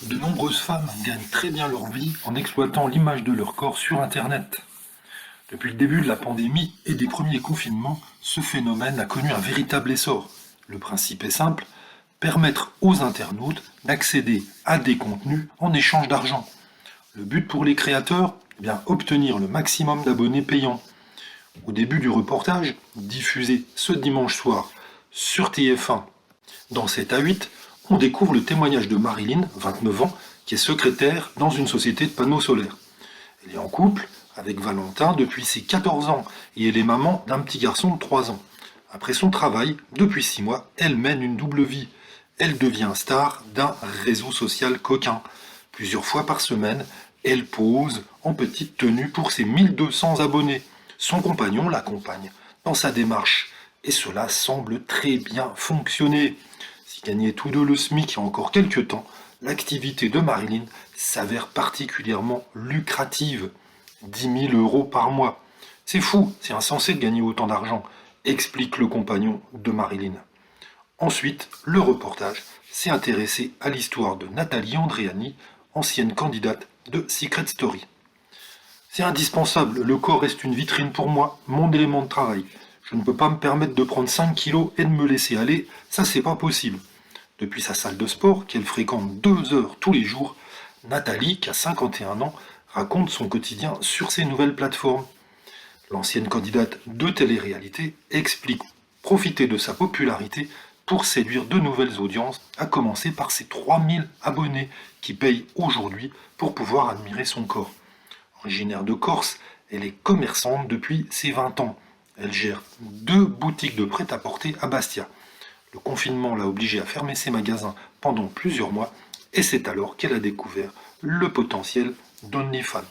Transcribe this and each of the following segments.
De nombreuses femmes gagnent très bien leur vie en exploitant l'image de leur corps sur Internet. Depuis le début de la pandémie et des premiers confinements, ce phénomène a connu un véritable essor. Le principe est simple, permettre aux internautes d'accéder à des contenus en échange d'argent. Le but pour les créateurs, eh bien, obtenir le maximum d'abonnés payants. Au début du reportage, diffusé ce dimanche soir sur TF1, dans 7 à 8, on découvre le témoignage de Marilyn, 29 ans, qui est secrétaire dans une société de panneaux solaires. Elle est en couple avec Valentin depuis ses 14 ans et elle est maman d'un petit garçon de 3 ans. Après son travail, depuis 6 mois, elle mène une double vie. Elle devient star d'un réseau social coquin. Plusieurs fois par semaine, elle pose en petite tenue pour ses 1200 abonnés. Son compagnon l'accompagne dans sa démarche et cela semble très bien fonctionner. S'ils gagnaient tous deux le SMIC il y a encore quelques temps, l'activité de Marilyn s'avère particulièrement lucrative. 10 000 euros par mois. C'est fou, c'est insensé de gagner autant d'argent, explique le compagnon de Marilyn. Ensuite, le reportage s'est intéressé à l'histoire de Nathalie Andréani, ancienne candidate de Secret Story. C'est indispensable, le corps reste une vitrine pour moi, mon élément de travail. Je ne peux pas me permettre de prendre 5 kilos et de me laisser aller, ça c'est pas possible. Depuis sa salle de sport, qu'elle fréquente 2 heures tous les jours, Nathalie, qui a 51 ans, raconte son quotidien sur ces nouvelles plateformes. L'ancienne candidate de télé-réalité explique profiter de sa popularité pour séduire de nouvelles audiences, à commencer par ses 3000 abonnés qui payent aujourd'hui pour pouvoir admirer son corps. Originaire de Corse, elle est commerçante depuis ses 20 ans. Elle gère 2 boutiques de prêt-à-porter à Bastia. Le confinement l'a obligée à fermer ses magasins pendant plusieurs mois et c'est alors qu'elle a découvert le potentiel d'OnlyFans.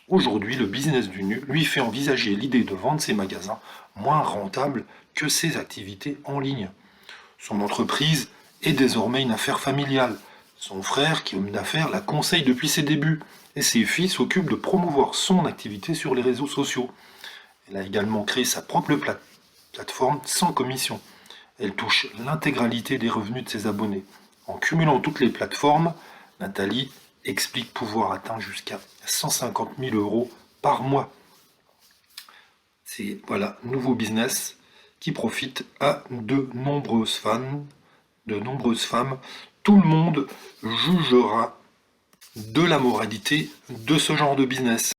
Aujourd'hui, le business du nu lui fait envisager l'idée de vendre ses magasins moins rentables que ses activités en ligne. Son entreprise est désormais une affaire familiale. Son frère, qui est homme d'affaires, la conseille depuis ses débuts et ses filles s'occupent de promouvoir son activité sur les réseaux sociaux. Elle a également créé sa propre plateforme sans commission. Elle touche l'intégralité des revenus de ses abonnés. En cumulant toutes les plateformes, Nathalie explique pouvoir atteindre jusqu'à 150 000 euros par mois. C'est voilà, nouveau business qui profite à de nombreuses femmes. Tout le monde jugera de la moralité de ce genre de business.